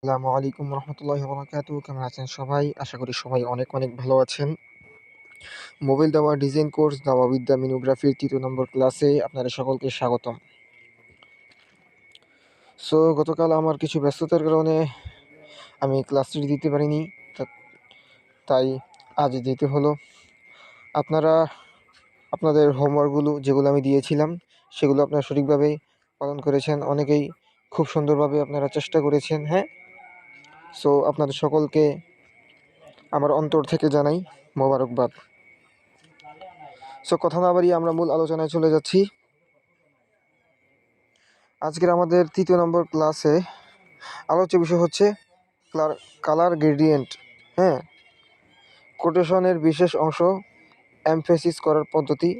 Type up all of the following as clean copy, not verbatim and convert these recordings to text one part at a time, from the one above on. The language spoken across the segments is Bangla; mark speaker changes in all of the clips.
Speaker 1: আসসালামু আলাইকুম রহমতুল্লাহি ওয়া বারাকাতুহু। কেমন আছেন সবাই? আশা করি সবাই অনেক অনেক ভালো আছেন। মোবাইল দেওয়া ডিজাইন কোর্স দাওয়াবিদ্যা মিনোগ্রাফির ৩য় নম্বর ক্লাসে আপনাদের সকলকে স্বাগতম। গতকাল আমার কিছু ব্যস্ততার কারণে আমি ক্লাসটি দিতে পারিনি, তাই আজ দিতে হলো। আপনারা আপনাদের হোমওয়ার্কগুলো যেগুলো আমি দিয়েছিলাম সেগুলো আপনারা সঠিকভাবে পালন করেছেন। অনেকেই খুব সুন্দরভাবে আপনারা চেষ্টা করেছেন। হ্যাঁ, আপনাদের সকলকে আমার অন্তর থেকে জানাই মোবারকবাদ। কথা না বাড়িয়ে আমরা মূল আলোচনায় চলে যাচ্ছি। আজকের আমাদের ৩য় নম্বর ক্লাসে আলোচ্য বিষয় হচ্ছে কালার গ্রেডিয়েন্ট। হ্যাঁ, কোটেশনের বিশেষ অংশ, এমফেসিস করার পদ্ধতি,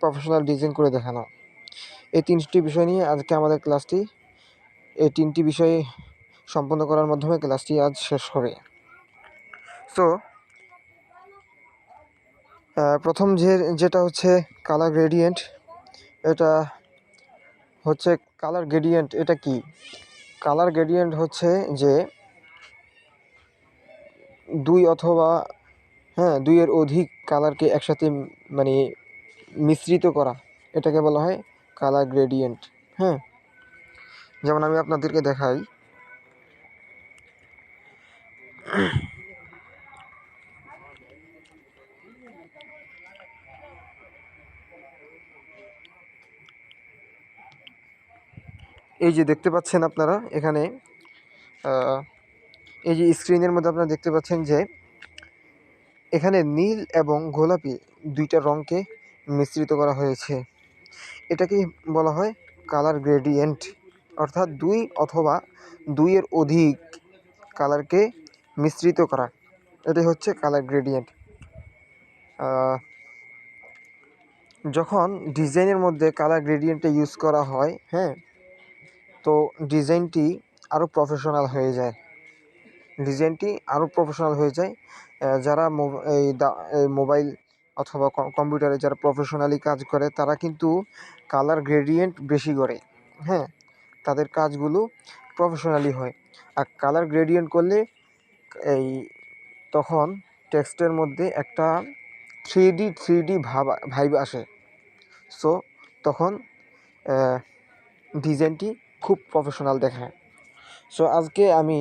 Speaker 1: প্রফেশনাল ডিজাইন করে দেখানো। এই 3টি বিষয় নিয়ে আজকে আমাদের ক্লাসটি, এই 3টি বিষয় সম্পন্ন করার মাধ্যমে ক্লাসটি আজ শেষ হবে। প্রথম যেটা হচ্ছে কালার গ্রেডিয়েন্ট। এটা হচ্ছে কালার গ্রেডিয়েন্ট। এটা কি? কালার গ্রেডিয়েন্ট হচ্ছে যে দুই অথবা দুইয়ের অধিক কালারকে একসাথে মানে মিশ্রিত করা, এটাকে বলা হয় কালার গ্রেডিয়েন্ট। হ্যাঁ, যেমন আমি আপনাদেরকে দেখাই। এই যে দেখতে পাচ্ছেন আপনারা এখানে, এই যে স্ক্রিনের মধ্যে আপনারা দেখতে পাচ্ছেন যে এখানে নীল এবং গোলাপি দুইটা রঙকে মিশ্রিত করা হয়েছে। এটাকে বলা হয় কালার গ্রেডিয়েন্ট, অর্থাৎ দুই অথবা দুইয়ের অধিক কালারকে মিশ্রিত করা, এটাই হচ্ছে কালার গ্রেডিয়েন্ট। যখন ডিজাইনের মধ্যে কালার গ্রেডিয়েন্টটা ইউজ করা হয়, হ্যাঁ, তো ডিজাইনটি আরও প্রফেশনাল হয়ে যায়। যারা এই মোবাইল অথবা কম্পিউটারে যারা প্রফেশনালি কাজ করে তারা কিন্তু কালার গ্রেডিয়েন্ট বেশি করে। হ্যাঁ, তাদের কাজগুলো প্রফেশনালি হয়। আর কালার গ্রেডিয়েন্ট করলে তখন টেক্সটের মধ্যে একটা থ্রি ডি ভাইব আসে। তখন ডিজাইনটি খুব প্রফেশনাল দেখায়। আজকে আমি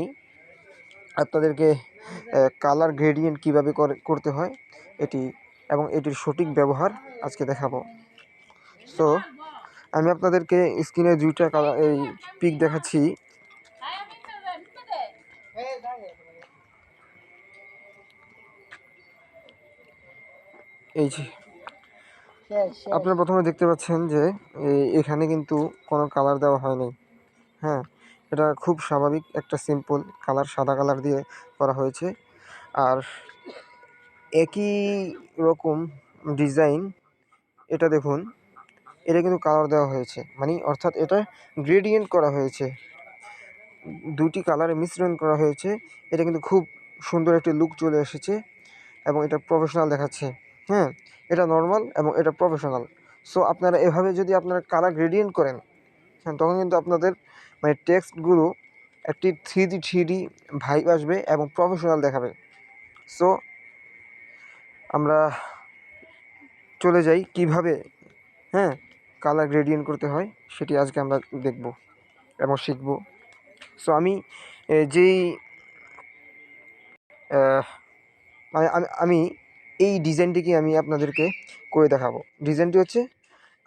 Speaker 1: আপনাদেরকে কালার গ্রেডিয়েন্ট কীভাবে করতে হয় এবং এটির সঠিক ব্যবহার আজকে দেখাবো। আমি আপনাদেরকে স্ক্রিনে দুইটা এই পিক দেখাচ্ছি। এই যে আপনারা প্রথমে দেখতে পাচ্ছেন যে এখানে কিন্তু কোনো কালার দেওয়া হয়নি। হ্যাঁ, এটা খুব স্বাভাবিক একটা সিম্পল কালার, সাদা কালার দিয়ে করা হয়েছে। আর একই রকম ডিজাইন, এটা দেখুন, এটা কিন্তু কালার দেওয়া হয়েছে, অর্থাৎ এটা গ্রেডিয়েন্ট করা হয়েছে, দুটি কালারে মিশ্রণ করা হয়েছে। এটা কিন্তু খুব সুন্দর একটি লুক চলে এসেছে এবং এটা প্রফেশনাল দেখাচ্ছে। হ্যাঁ, এটা নর্মাল এবং এটা প্রফেশনাল। আপনারা এভাবে যদি আপনারা কালার গ্রেডিয়েন্ট করেন, হ্যাঁ, তখন কিন্তু আপনাদের টেক্সটগুলো একটি থ্রি ডি ভাইব আসবে এবং প্রফেশনাল দেখাবে। আমরা চলে যাই কিভাবে কালার গ্রেডিয়েন্ট করতে হয়, সেটি আজকে আমরা দেখব এবং শিখব। আমি যেই আমি এই ডিজাইনটিকে আমি আপনাদেরকে করে দেখাবো। ডিজাইনটি হচ্ছে,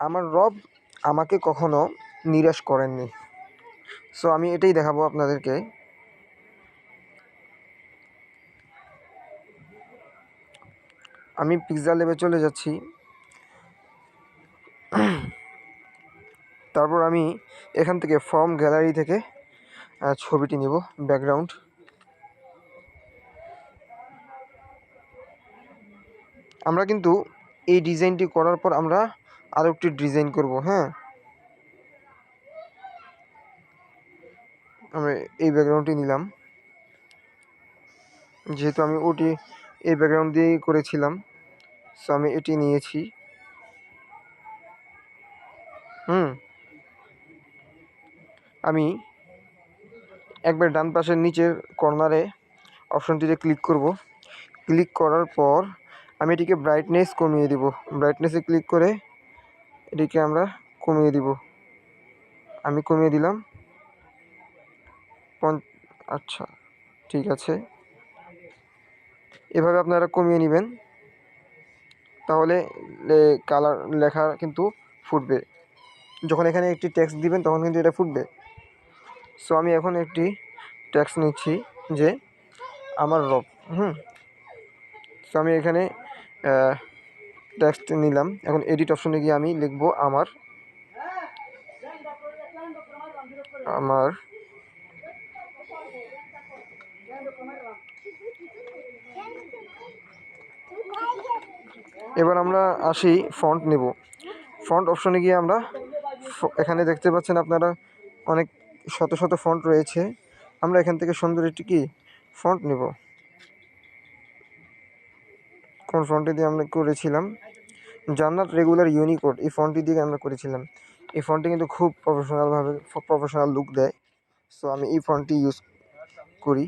Speaker 1: আমার রব আমাকে কখনো নিরাশ করেননি। আমি এটাই দেখাবো আপনাদেরকে। আমি পিক্সেল ল্যাবে চলে যাচ্ছি। তারপর আমি এখান থেকে ফর্ম গ্যালারি থেকে ছবিটি নিব, ব্যাকগ্রাউন্ড। আমরা কিন্তু এই ডিজাইনটি করার পর আমরা আরও একটি ডিজাইন করব। হ্যাঁ, আমরা এই ব্যাকগ্রাউন্ডটি নিলাম, যেহেতু আমি ওটি এই ব্যাকগ্রাউন্ড দিয়েই করেছিলাম। আমি এটি নিয়েছি। আমি একবার ডান পাশের নিচের কর্নারে অপশনটিতে ক্লিক করব। ক্লিক করার পর আমি এটিকে ব্রাইটনেস কমিয়ে দিব। ব্রাইটনেসে ক্লিক করে এটিকে আমরা কমিয়ে দিব। আমি কমিয়ে দিলাম। আচ্ছা, ঠিক আছে, এভাবে আপনারা কমিয়ে নেবেন, তাহলে কালার লেখা কিন্তু ফুটবে। যখন এখানে একটি টেক্সট দিবেন তখন কিন্তু এটা ফুটবে। সো আমি এখন একটি টেক্সট নিচ্ছি যে আমার রব। সো আমি এখানে টেক্সট নিলাম। এখন এডিট অপশনে গিয়ে আমি লিখব আমার আমার এবার আমরা আসি ফন্ট নেব। ফন্ট অপশনে গিয়ে আমরা এখানে দেখতে পাচ্ছেন আপনারা অনেক শত শত ফন্ট রয়েছে। আমরা এখান থেকে সুন্দর একটি কি ফন্ট নেব। কোন ফন্টটি দিয়ে আমরা করেছিলাম? জান্নাত রেগুলার ইউনিকোড, এই ফন্টটি দিয়ে আমরা করেছিলাম। এই ফন্টটি কিন্তু খুব প্রফেশনাল লুক দেয়। সো আমি এই ফন্টটি ইউজ করি।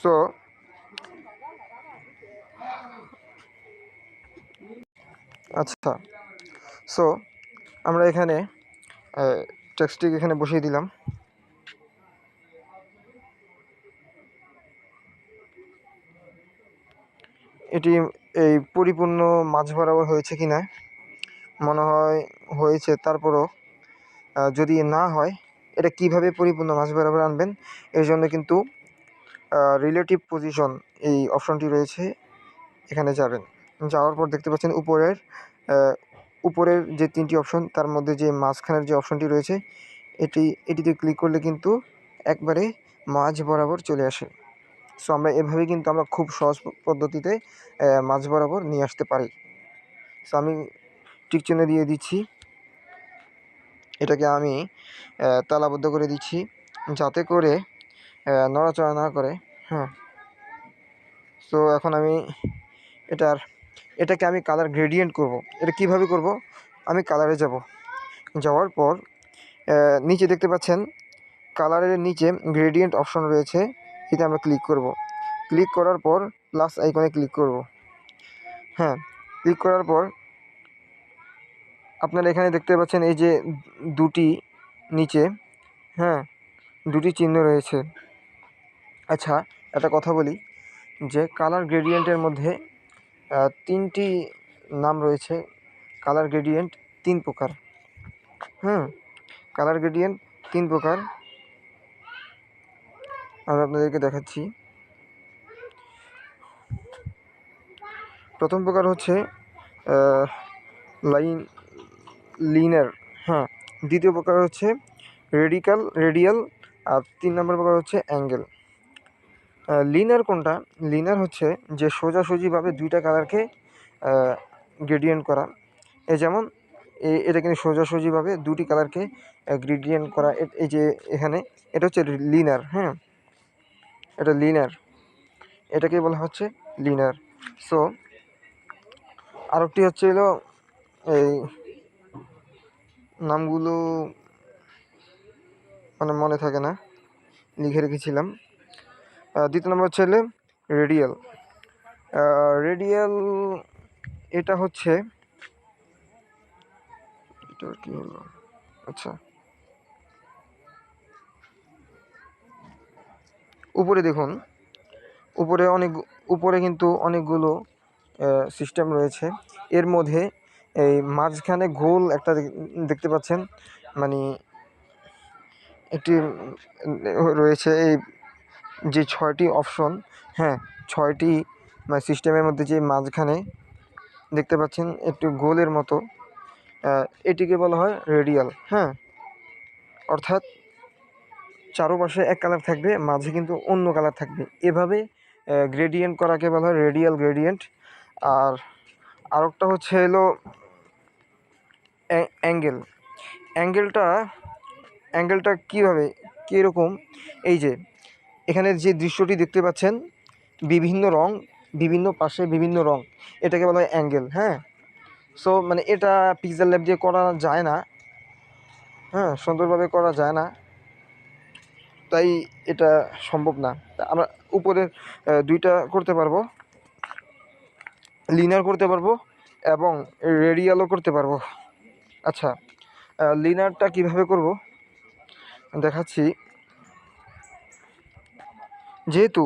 Speaker 1: সো আচ্ছা, সো আমরা এখানে টেক্সটটিকে এখানে বসিয়ে দিলাম। এটি এই পরিপূর্ণ মাঝ বরাবর হয়েছে কি না মনে হয় হয়েছে। তারপরও যদি না হয়, এটা কিভাবে পরিপূর্ণ মাঝ বরাবর আনবেন, এর জন্য কিন্তু রিলেটিভ পজিশন এই অপশনটি রয়েছে, এখানে যাবেন। যাওয়ার পর দেখতে পাচ্ছেন উপরের যে 3টি অপশন, তার মধ্যে যে মাঝখানের যে অপশনটি রয়েছে এটিতে ক্লিক করলে কিন্তু একবারে মাঝ বরাবর চলে আসে। সো আমরা এভাবে কিন্তু আমরা খুব সহজ পদ্ধতিতে মাঝ বরাবর নিয়ে আসতে পারি। সো আমি টিক চিহ্ন দিয়ে দিচ্ছি। এটাকে আমি তালাবদ্ধ করে দিচ্ছি যাতে করে নড়াচড়া না করে। সো এখন আমি এটাকে আমি কালার গ্রেডিয়েন্ট করব। এটা কিভাবে করব? আমি কালারে যাব। যাওয়ার পর নিচে দেখতে পাচ্ছেন কালারের নিচে গ্রেডিয়েন্ট অপশন রয়েছে, এতে আমরা ক্লিক করব। ক্লিক করার পর প্লাস আইকনে ক্লিক করব। ক্লিক করার পর আপনারা এখানে দেখতে পাচ্ছেন এই যে দুটি নিচে দুটি চিহ্ন রয়েছে। আচ্ছা, একটা কথা বলি যে কালার গ্রেডিয়েন্টের মধ্যে 3টি নাম রয়েছে। কালার গ্রেডিয়েন্ট 3 প্রকার। কালার গ্রেডিয়েন্ট 3 প্রকার, আমি আপনাদেরকে দেখাচ্ছি। প্রথম প্রকার হচ্ছে লিনার। দ্বিতীয় প্রকার হচ্ছে রেডিয়াল, আর 3 নম্বর প্রকার হচ্ছে অ্যাঙ্গেল। লিনার কোনটা? লিনার হচ্ছে যে সোজাসুজিভাবে দুইটা কালারকে গ্রেডিয়েন্ট করা। যেমন এটা কিন্তু সোজাসুজিভাবে দুটি কালারকে গ্রেডিয়েন্ট করা। এই যে এখানে এটা হচ্ছে লিনার। এটা লিনার, এটাকে বলা হচ্ছে লিনার। সো আরেকটি হচ্ছে হলো এই নামগুলো মনে থাকে না, লিখে রেখেছিলাম। দ্বিতীয় নম্বর হচ্ছে রেডিয়াল। এটা হচ্ছে কি হলো? আচ্ছা, উপরে দেখুন, উপরে কিন্তু অনেকগুলো সিস্টেম রয়েছে। এর মধ্যে এই মাঝখানে গোল একটা দেখতে পাচ্ছেন, একটি রয়েছে এই যে 6টি অপশন। 6টি সিস্টেমের মধ্যে যে মাঝখানে দেখতে পাচ্ছেন একটু গোলের মতো, এটিকে বলা হয় রেডিয়াল। অর্থাৎ চারপাশে এক কালার থাকবে, মাঝে কিন্তু অন্য কালার থাকবে। এভাবে গ্রেডিয়েন্ট করাকে বলা হয় রেডিয়াল গ্রেডিয়েন্ট। আর আরেকটা হচ্ছে হলো অ্যাঙ্গেলটা কীরকম? এই যে এখানে যে দৃশ্যটি দেখতে পাচ্ছেন, বিভিন্ন রং, বিভিন্ন পাশে বিভিন্ন রং, এটাকে বলা হয় অ্যাঙ্গেল। সো মানে এটা পিক্সেল ল্যাব দিয়ে করা যায় না, হ্যাঁ, সুন্দরভাবে করা যায় না, তাই এটা সম্ভব না। আমরা উপরের দুইটা করতে পারবো, লিনার করতে পারবো এবং রেডিয়ালও করতে পারবো। আচ্ছা, লিনারটা কিভাবে করব দেখাচ্ছি। যেহেতু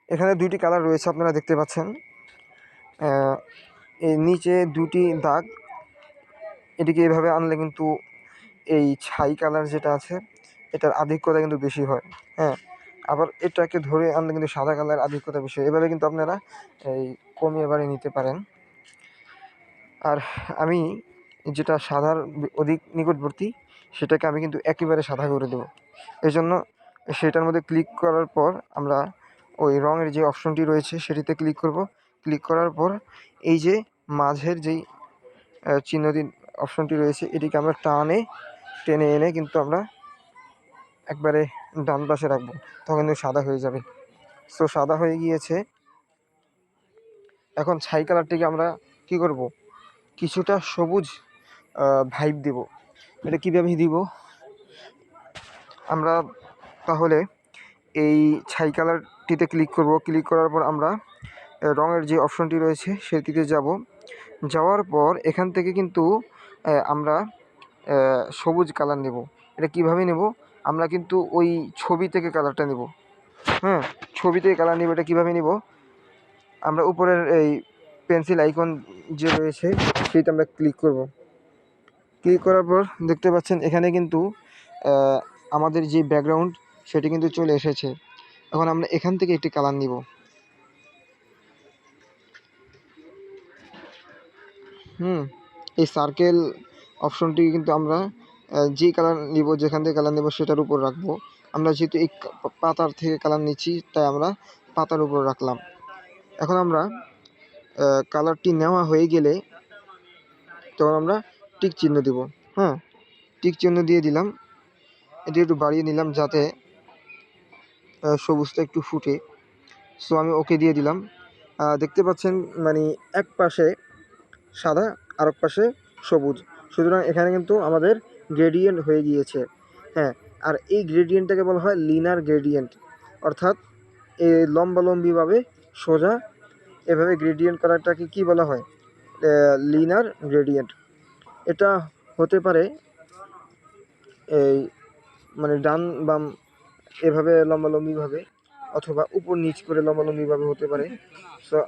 Speaker 1: এখানে দুইটি কালার রয়েছে আপনারা দেখতে পাচ্ছেন, এই নিচে দুটি দাগ, এটিকে এইভাবে আনলে কিন্তু এই ছাই কালার যেটা আছে এটার আধিক্যতা কিন্তু বেশি হয়, হ্যাঁ। আবার এটাকে ধরে আনলে কিন্তু সাদা কালার আধিক্যতা বেশি হয়। এভাবে কিন্তু আপনারা এই কমিয়ে বাড়িয়ে নিতে পারেন। আর আমি যেটা সাদার অধিক নিকটবর্তী সেটাকে আমি কিন্তু একেবারে সাদা করে দেবো। এই জন্য সেটার মধ্যে ক্লিক করার পর আমরা ওই রঙের যে অপশনটি রয়েছে সেটিতে ক্লিক করব। ক্লিক করার পর এই যে মাঝের যেই চিহ্নটি অপশনটি রয়েছে এটিকে আমরা টেনে এনে কিন্তু আমরা একবারে ডান পাশে রাখবো, তখন কিন্তু সাদা হয়ে যাবে। সো সাদা হয়ে গিয়েছে। এখন ছাই কালারটিকে আমরা কি করব, কিছুটা সবুজ ভাইব দেব। এটা কীভাবে দিব আমরা, তাহলে এই ছাই কালারটিতে ক্লিক করব। ক্লিক করার পর আমরা রঙের যে অপশনটি রয়েছে সেটিতে যাব। যাওয়ার পর এখান থেকে কিন্তু আমরা সবুজ কালার নেব। এটা কিভাবে নেব, আমরা কিন্তু ওই ছবি থেকে কালারটা নেব, হ্যাঁ, ছবি থেকে কালার নেব। এটা কীভাবে নেব, আমরা উপরের এই পেন্সিল আইকন যে রয়েছে সেটা আমরা ক্লিক করব। ক্লিক করার পর দেখতে পাচ্ছেন এখানে কিন্তু আমাদের যে ব্যাকগ্রাউন্ড সেটি কিন্তু চলে এসেছে। এখন আমরা এখান থেকে একটি কালার নিব, এই সার্কেল অপশনটি কিন্তু আমরা যে কালার নিব, যেখান থেকে কালার নেব সেটার উপর রাখবো। আমরা যেহেতু এই পাতার থেকে কালার নিচ্ছি তাই আমরা পাতার উপর রাখলাম। এখন আমরা কালারটি নেওয়া হয়ে গেলে তখন আমরা টিক চিহ্ন দেব, হ্যাঁ, টিক চিহ্ন দিয়ে দিলাম। এটি একটু বাড়িয়ে নিলাম যাতে সবুজটা একটু ফুটে। সো আমি ওকে দিয়ে দিলাম। দেখতে পাচ্ছেন মানে এক পাশে সাদা আর এক পাশে সবুজ, সুতরাং এখানে কিন্তু আমাদের গ্রেডিয়েন্ট হয়ে গিয়েছে, হ্যাঁ। আর এই গ্রেডিয়েন্টটাকে বলা হয় লিনার গ্রেডিয়েন্ট, অর্থাৎ এই লম্বালম্বিভাবে সোজা এভাবে গ্রেডিয়েন্ট করাটাকে কি বলা হয়, লিনার গ্রেডিয়েন্ট। এটা হতে পারে এই মানে ডান বাম এভাবে লম্বালম্বিভাবে, অথবা উপর নিচ করে লম্বালম্বিভাবে হতে পারে, সো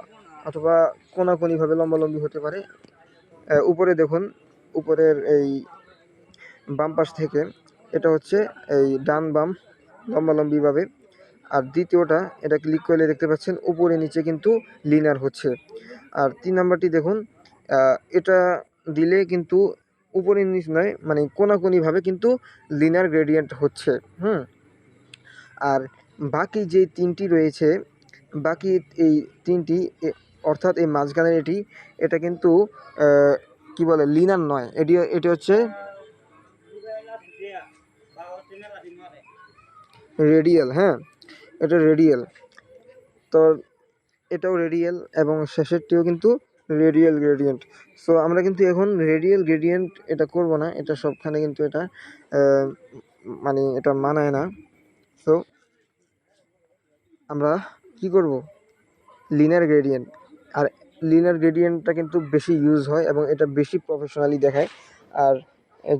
Speaker 1: অথবা কোনাকুনিভাবে লম্বালম্বি হতে পারে। উপরে দেখুন, উপরের এই বাম পাশ থেকে এটা হচ্ছে এই ডান বাম লম্বালম্বিভাবে। আর দ্বিতীয়টা এটা ক্লিক করলে দেখতে পাচ্ছেন উপরে নিচে কিন্তু লিনার হচ্ছে। আর 3 নাম্বারটি দেখুন, এটা দিলে কিন্তু উপরে নিচ নয়, মানে কোনাকুনিভাবে কিন্তু লিনার গ্রেডিয়েন্ট হচ্ছে, আর বাকি যে 3টি রয়েছে, বাকি এই 3টি অর্থাৎ এই মাঝখানের এটা কিন্তু কি বলে লিনার নয়, এটি হচ্ছে রেডিয়াল, হ্যাঁ, এটা রেডিয়াল। তো এটাও রেডিয়াল এবং শেষেরটিও কিন্তু রেডিয়াল গ্রেডিয়েন্ট। সো আমরা কিন্তু এখন রেডিয়াল গ্রেডিয়েন্ট এটা করব না, এটা সবখানে কিন্তু এটা মানে এটা মানায় না। সো আমরা কি করব, লিনিয়ার গ্রেডিয়েন্ট। আর লিনিয়ার গ্রেডিয়েন্টটা কিন্তু বেশি ইউজ হয় এবং এটা বেশি প্রফেশনালি দেখায়। আর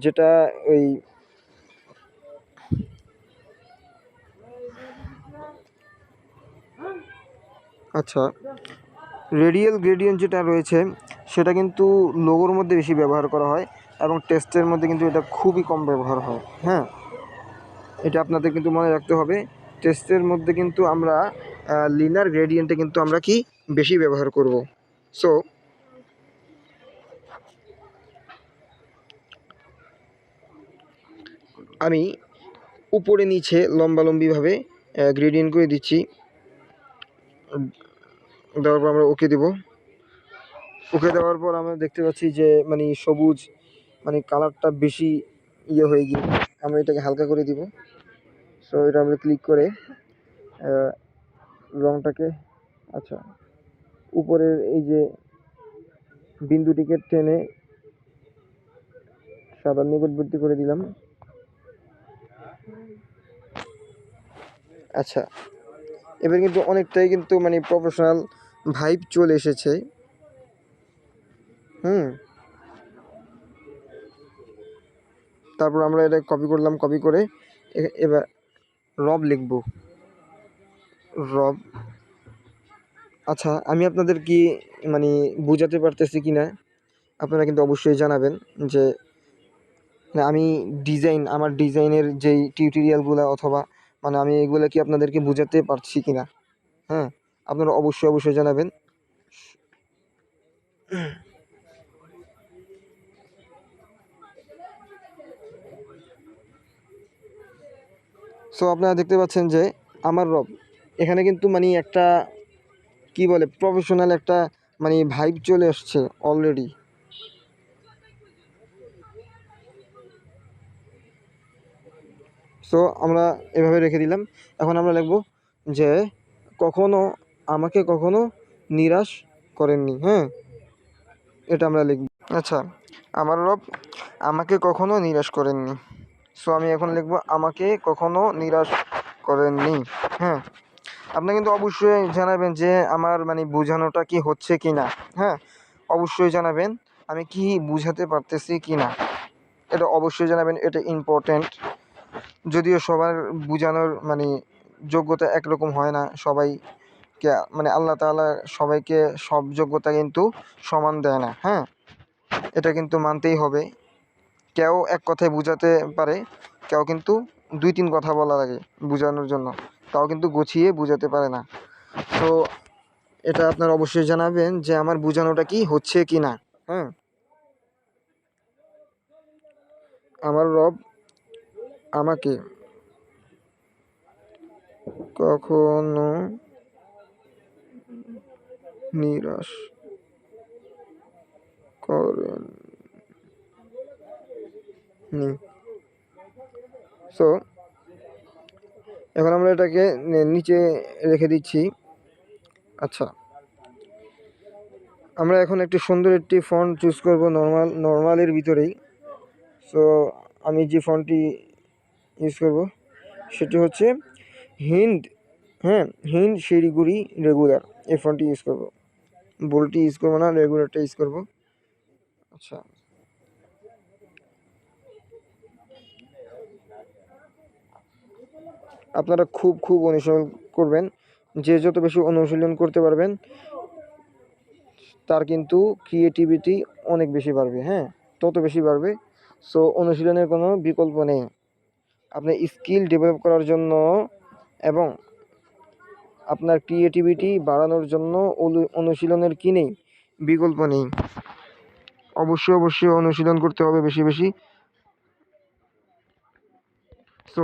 Speaker 1: যেটা ওই আচ্ছা, রেডিয়াল গ্রেডিয়েন্ট যেটা রয়েছে সেটা কিন্তু লোগোর মধ্যে বেশি ব্যবহার করা হয় এবং টেক্সটের মধ্যে কিন্তু এটা খুবই কম ব্যবহার হয়, হ্যাঁ। এটা আপনাদের কিন্তু মনে রাখতে হবে, টেক্সটের মধ্যে কিন্তু আমরা লিনিয়ার গ্রেডিয়েন্টে কিন্তু আমরা কি বেশি ব্যবহার করব। সো আমি উপরে নিচে লম্বালম্বিভাবে গ্রেডিয়েন্ট করে দিচ্ছি। দেওয়ার পর আমরা ওকে দেব। ওকে দেওয়ার পর আমরা দেখতে পাচ্ছি যে মানে সবুজ মানে কালারটা বেশি হয়ে গিয়ে, আমরা এটাকে হালকা করে দিব। সো এটা আমরা ক্লিক করে রঙটাকে আচ্ছা, উপরের এই যে বিন্দুটিকে টেনে সাদার নিকটবর্তী করে দিলাম। আচ্ছা, এবার কিন্তু অনেকটাই কিন্তু মানে প্রফেশনাল ভাইব চলে এসেছে। তারপর আমরা এটা কপি করলাম, কপি করে এবার রব লিখব, রব। আচ্ছা, আমি আপনাদের কি মানে বুঝাতে পারতেছি কি না আপনারা কিন্তু অবশ্যই জানাবেন যে আমি আমার ডিজাইনের যেই টিউটোরিয়ালগুলো অথবা মানে আমি এগুলো কি আপনাদেরকে বুঝাতে পারছি কি না। হ্যাঁ, আপনারা অবশ্যই জানাবেন। সো আপনারা দেখতে পাচ্ছেন যে আমার রব এখানে কিন্তু মানে একটা কি বলে প্রফেশনাল একটা মানে ভাইব চলে আসছে অলরেডি। সো আমরা এভাবে রেখে দিলাম। এখন আমরা লিখব যে আমাকে কখনো নিরাশ করেননি। হ্যাঁ, এটা আমরা লিখব। আচ্ছা, আমার রব আমাকে কখনো নিরাশ করেননি। সো আমি এখন লিখব আমাকে কখনো নিরাশ করেননি। হ্যাঁ, আপনি কিন্তু অবশ্যই জানাবেন যে আমার মানে বোঝানোটা কি হচ্ছে কি না। হ্যাঁ, অবশ্যই জানাবেন আমি কি বুঝাতে পারতেছি কি না, এটা অবশ্যই জানাবেন, এটা ইম্পর্ট্যান্ট। যদিও সবার বোঝানোর মানে যোগ্যতা একরকম হয় না, সবাইকে মানে আল্লাহ তাআলা সবাইকে সব যোগ্যতা কিন্তু সমান দেয় না। হ্যাঁ, এটা কিন্তু মানতেই হবে। কেউ এক কথায় বোঝাতে পারে, কেউ কিন্তু 2-3 কথা বলা লাগে বোঝানোর জন্য, তাও কিন্তু গুছিয়ে বোঝাতে পারে না। তো এটা আপনারা অবশ্যই জানাবেন যে আমার বোঝানোটা কি হচ্ছে কি না। হ্যাঁ, আমার রব আমাকে কখনো নিরাশ করেননি। সো এখন আমরা এটাকে নিচে রেখে দিচ্ছি। আচ্ছা, আমরা এখন একটি সুন্দর একটি ফন্ট চুজ করব নর্মালের ভিতরেই। সো আমি যে ফন্টটি ইউজ করব সেটি হচ্ছে হিন্দ। হ্যাঁ, হিন্দ শিলিগুড়ি রেগুলার, এই ফন্টটি ইউজ করব। বোল্ডটি ইউজ করবো না, রেগুলারটা ইউজ করব। আচ্ছা, আপনারা খুব অনুশীলন করবেন। যে যত বেশি অনুশীলন করতে পারবেন তার কিন্তু ক্রিয়েটিভিটি অনেক বেশি বাড়বে। হ্যাঁ, তত বেশি বাড়বে। সো অনুশীলনের কোনো বিকল্প নেই। আপনার স্কিল ডেভেলপ করার জন্য এবং আপনার ক্রিয়েটিভিটি বাড়ানোর জন্য অনুশীলনের কি নেই, বিকল্প নেই। অবশ্যই অনুশীলন করতে হবে বেশি বেশি। সো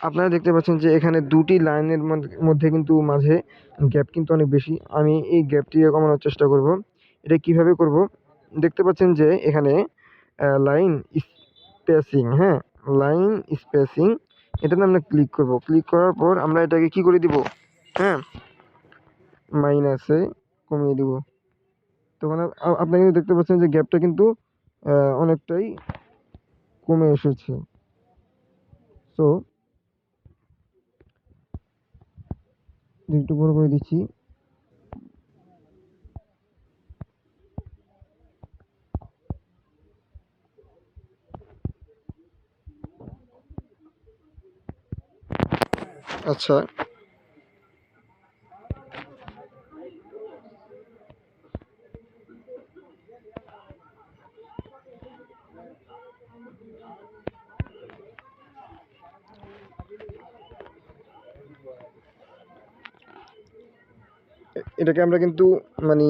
Speaker 1: আপনারা দেখতে পাচ্ছেন যে এখানে দুটি লাইনের মধ্যে কিন্তু মাঝে গ্যাপ কিন্তু অনেক বেশি। আমি এই গ্যাপটিকে কমানোর চেষ্টা করব। এটা কিভাবে করব, দেখতে পাচ্ছেন যে এখানে লাইন স্পেসিং, হ্যাঁ, লাইন স্পেসিং, এটাতে আমরা ক্লিক করব। ক্লিক করার পর আমরা এটাকে কি করে দিব, হ্যাঁ, মাইনাসে কমিয়ে দিব। তখন আপনি কিন্তু দেখতে পাচ্ছেন যে গ্যাপটা কিন্তু অনেকটাই কমে এসেছে। সো একটু বড় করে দিচ্ছি। আচ্ছা, এটাকে আমরা কিন্তু মানে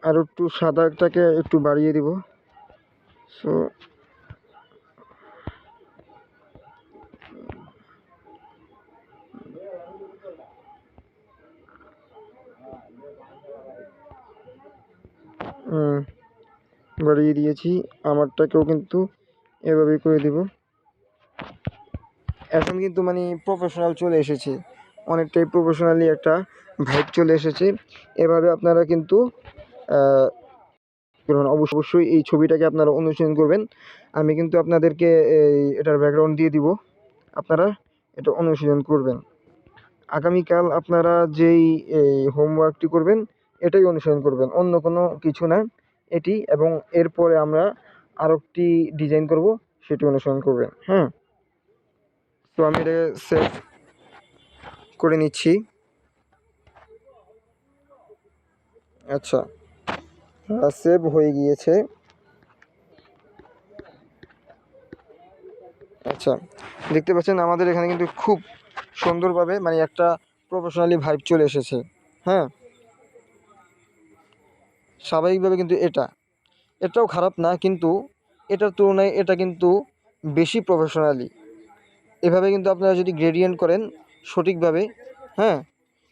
Speaker 1: আরো একটু সাদাটাকে একটু বাড়িয়ে দিব। সো বাড়িয়ে দিয়েছি, আমারটাকেও কিন্তু এভাবেই করে দিব। এখন কিন্তু মানে প্রফেশনাল চলে এসেছে, অনেকটাই প্রফেশনালি একটা ভাইব চলে এসেছে। এভাবে আপনারা কিন্তু অবশ্যই এই ছবিটাকে আপনারা অনুসরণ করবেন। আমি কিন্তু আপনাদেরকে এটার ব্যাকগ্রাউন্ড দিয়ে দিব, আপনারা এটা অনুশীলন করবেন। আগামীকাল আপনারা যেই হোমওয়ার্কটি করবেন এটাই অনুসরণ করবেন, অন্য কোনো কিছু না এটি। এবং এরপরে আমরা আরেকটি ডিজাইন করব, সেটি অনুসরণ করবেন। হ্যাঁ, তো আমি এটা সেভ করে নিচ্ছি। আচ্ছা, সেভ হয়ে গিয়েছে। আচ্ছা, দেখতে পাচ্ছেন আমাদের এখানে কিন্তু খুব সুন্দরভাবে মানে একটা প্রফেশনালি ভাইব চলে এসেছে। হ্যাঁ, স্বাভাবিকভাবে কিন্তু এটাও খারাপ না, কিন্তু এটার তুলনায় এটা কিন্তু বেশি প্রফেশনালি। এভাবে কিন্তু আপনারা যদি গ্রেডিয়েন্ট করেন সঠিকভাবে, হ্যাঁ,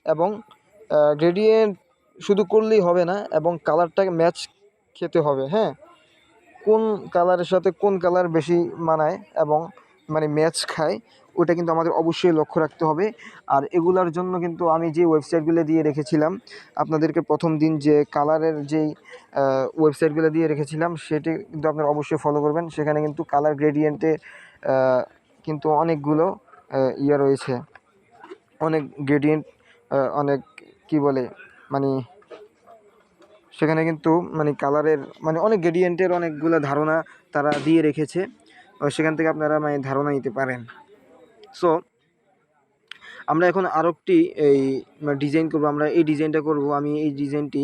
Speaker 1: এবং গ্রেডিয়েন্ট শুধু করলেই হবে না, এবং কালারটাকে ম্যাচ খেতে হবে। হ্যাঁ, কোন কালারের সাথে কোন কালার বেশি মানায় এবং মানে ম্যাচ খায়, ওটা কিন্তু আমাদের অবশ্যই লক্ষ্য রাখতে হবে। আর এগুলার জন্য কিন্তু আমি যে ওয়েবসাইটগুলো দিয়ে রেখেছিলাম আপনাদেরকে প্রথম দিন, যে কালারের যেই ওয়েবসাইটগুলো দিয়ে রেখেছিলাম, সেটি কিন্তু আপনারা অবশ্যই ফলো করবেন। সেখানে কিন্তু কালার গ্রেডিয়েন্টে কিন্তু অনেকগুলো ইয়ে রয়েছে, অনেক গ্রেডিয়েন্ট, অনেক কি বলে মানে সেখানে কিন্তু মানে কালারের মানে অনেক গ্রেডিয়েন্টের অনেকগুলো ধারণা তারা দিয়ে রেখেছে। সেখান থেকে আপনারা মানে ধারণা নিতে পারেন। সো আমরা এখন আরেকটি এই ডিজাইন করব। আমরা এই ডিজাইনটা করব, আমি এই ডিজাইনটি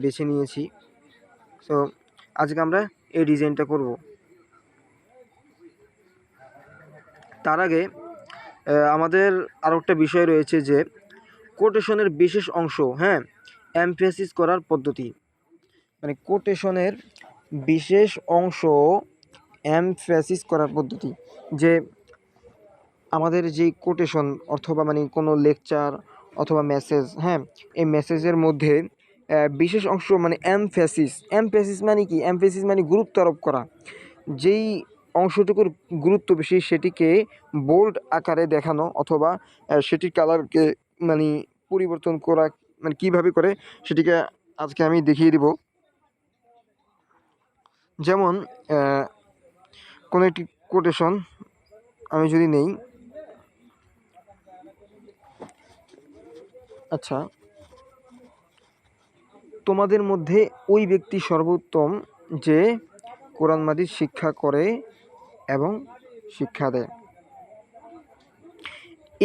Speaker 1: বেছে নিয়েছি। সো আজকে আমরা এই ডিজাইনটা করব। তার আগে আমাদের আরও একটা বিষয় রয়েছে, যে কোটেশনের বিশেষ অংশ, হ্যাঁ, এমফেসিস করার পদ্ধতি। মানে কোটেশনের বিশেষ অংশ এমফেসিস করার পদ্ধতি, যে আমাদের যেই কোটেশন অথবা মানে কোনো লেকচার অথবা মেসেজ, হ্যাঁ, এই মেসেজের মধ্যে বিশেষ অংশ মানে এমফেসিস মানে কি? এমফেসিস মানে গুরুত্ব আরোপ করা। যেই অংশটুকুর গুরুত্ব বেশি সেটিকে বোল্ড আকারে দেখানো, অথবা সেটির কালারকে মানে পরিবর্তন করা, মানে কীভাবে করে সেটিকে আজকে আমি দেখিয়ে দিব। যেমন কোনো একটি কোটেশন আমি যদি নেই, আচ্ছা, তোমাদের মধ্যে ওই ব্যক্তি সর্বোত্তম যে কোরআন মাজিদ শিক্ষা করে এবং শিক্ষা দেয়।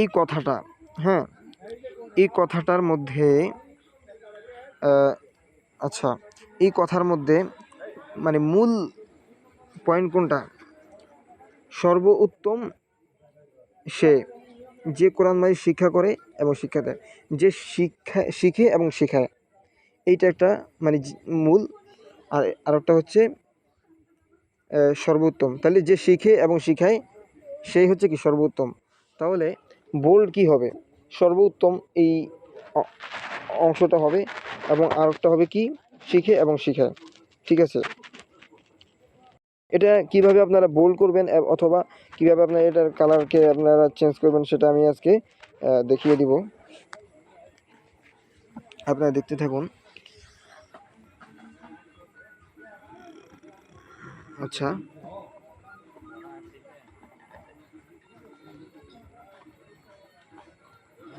Speaker 1: এই কথাটা, হ্যাঁ, এই কথাটার মধ্যে আচ্ছা, এই কথার মধ্যে মানে মূল পয়েন্ট কোনটা? সর্বোত্তম সে যে কোরআন মাজিদ শিক্ষা করে এবং শিক্ষা দেয়, যে শিখে এবং শেখায়, এইটা একটা মানে মূল। আর আরেকটা হচ্ছে সর্বোত্তম। তাহলে যে শিখে এবং শিখায় সেই হচ্ছে কি সর্বোত্তম। তাহলে বোল্ড কি হবে? সর্বোত্তম এই অংশটা হবে, এবং আরেকটা হবে কি শিখে এবং শিখায়। ঠিক আছে, এটা কিভাবে আপনারা বোল্ড করবেন অথবা কিভাবে আপনারা এটার কালারকে আপনারা চেঞ্জ করবেন সেটা আমি আজকে দেখিয়ে দিব। আপনারা দেখতে থাকুন। আচ্ছা,